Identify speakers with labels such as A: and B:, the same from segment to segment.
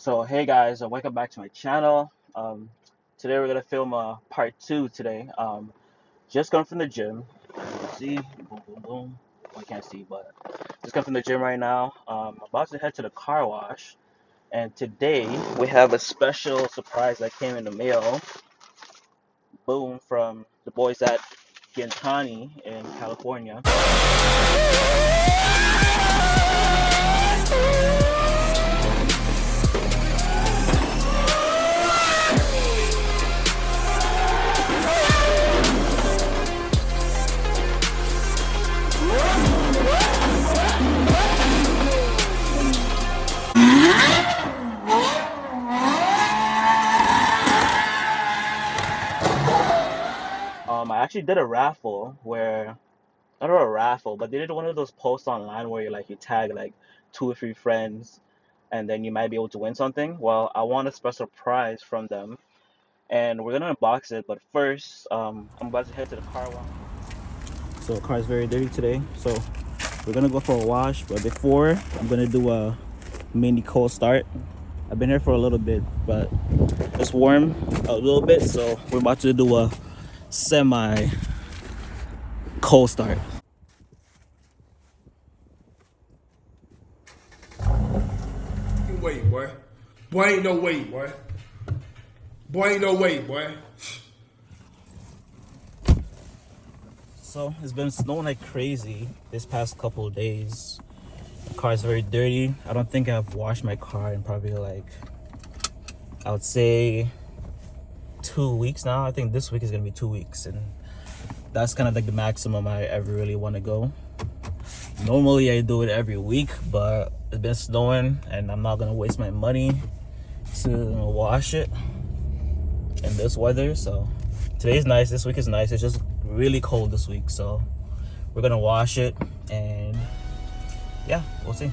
A: So hey guys, welcome back to my channel. Today we're gonna film part two today. Just come from the gym. See, boom, boom, boom. Well, I can't see, but just come from the gym right now. About to head to the car wash, and today we have a special surprise that came in the mail. Boom, from the boys at Gintani in California. I actually did a raffle where not a raffle, but they did one of those posts online where you tag like two or three friends, and then you might be able to win something. Well, I won a special prize from them, and we're gonna unbox it. But first, I'm about to head to the car wash. So the car is very dirty today, so we're gonna go for a wash. But before, I'm gonna do a mini cold start. I've been here for a little bit, but it's warm a little bit, so we're about to do a semi cold start.
B: Wait, boy. Boy, ain't no way, boy. Boy, ain't no way, boy.
A: So it's been snowing like crazy this past couple of days. The car is very dirty. I don't think I've washed my car in probably like, I would say 2 weeks now. I think this week is gonna be 2 weeks, and that's kind of like the maximum I ever really want to go. Normally I do it every week, but it's been snowing and I'm not gonna waste my money to wash it in this weather. So today's nice, this week is nice. It's just really cold this week, so we're gonna wash it, and yeah, we'll see.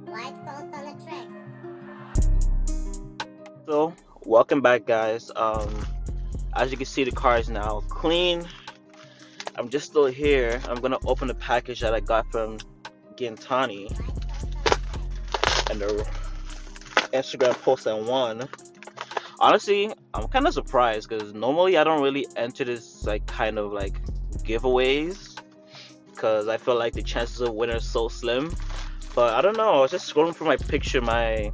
C: Light goes on the track.
A: So welcome back, guys. As you can see, the car is now clean. I'm just still here. I'm gonna open the package that I got from Gintani and the Instagram post I won. Honestly, I'm kind of surprised because normally I don't really enter this like kind of like giveaways because I feel like the chances of winning are so slim. But I don't know. I was just scrolling through my picture, my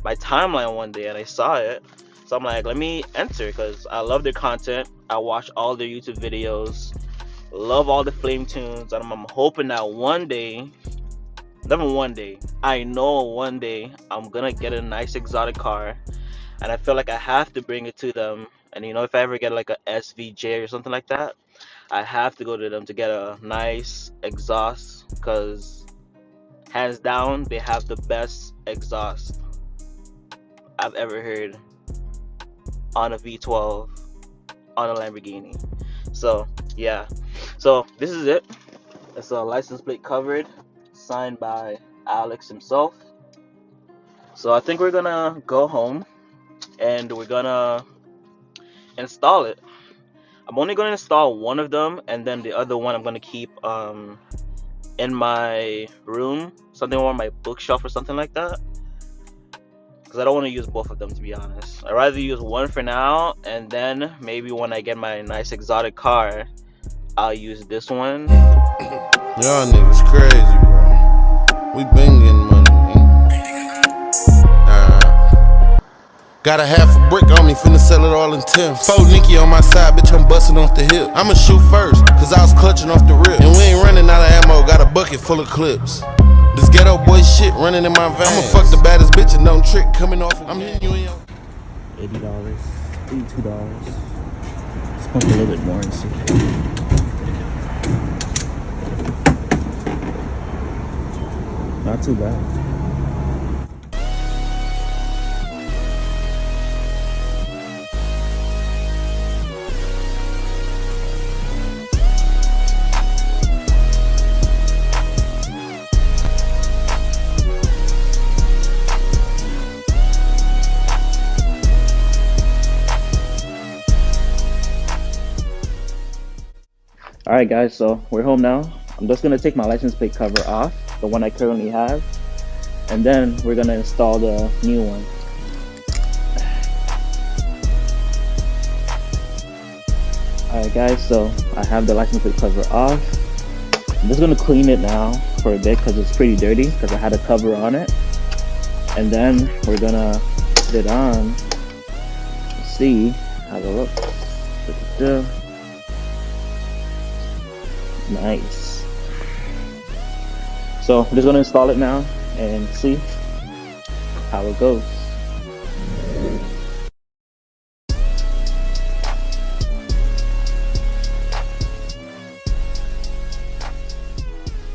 A: timeline one day, and I saw it. So I'm like, let me enter because I love their content. I watch all their YouTube videos, love all the flame tunes, and I'm hoping that one day, never one day, I know one day I'm gonna get a nice exotic car, and I feel like I have to bring it to them. And you know, if I ever get like a SVJ or something like that, I have to go to them to get a nice exhaust because hands down they have the best exhaust I've ever heard on a V12 on a Lamborghini. So yeah, so this is it. It's a license plate covered, signed by Alex himself. So I think we're gonna go home and we're gonna install it. I'm only gonna install one of them, and then the other one I'm gonna keep in my room, something on my bookshelf or something like that. because I don't want to use both of them, to be honest. I'd rather use one for now, and then maybe when I get my nice exotic car, I'll use this one.
D: Y'all niggas crazy, bro. We been getting money, man. Got a half a brick on me, finna sell it all in 10. Four Nicky on my side, bitch, I'm busting off the hip. I'ma shoot first, cause I was clutching off the rip. And we ain't running out of ammo, got a bucket full of clips. This ghetto boy shit running in my veins. I'ma fuck the baddest bitch and don't trick coming off. I'm hitting you in your
A: $80, $82. Let's pump a little bit more and see. Not too bad. Alright guys, so we're home now. I'm just going to take my license plate cover off, the one I currently have, and then we're going to install the new one. Alright guys, so I have the license plate cover off. I'm just going to clean it now for a bit because it's pretty dirty because I had a cover on it. And then we're going to put it on. Let's see, have a look. Nice. So I'm just going to install it now and see how it goes.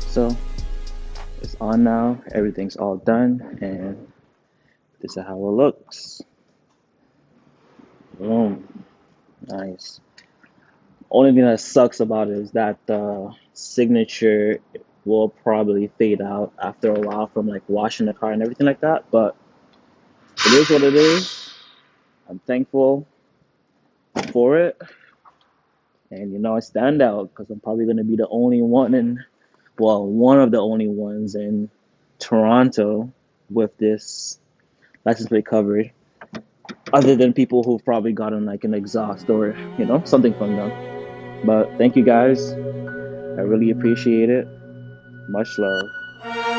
A: So it's on now, everything's all done, and this is how it looks. Boom. Nice. Only thing that sucks about it is that the signature will probably fade out after a while from like washing the car and everything like that, but it is what it is. I'm thankful for it, and you know, I stand out because I'm probably going to be the only one one of the only ones in Toronto with this license plate covered, other than people who've probably gotten like an exhaust or, you know, something from them. But thank you guys. I really appreciate it. Much love.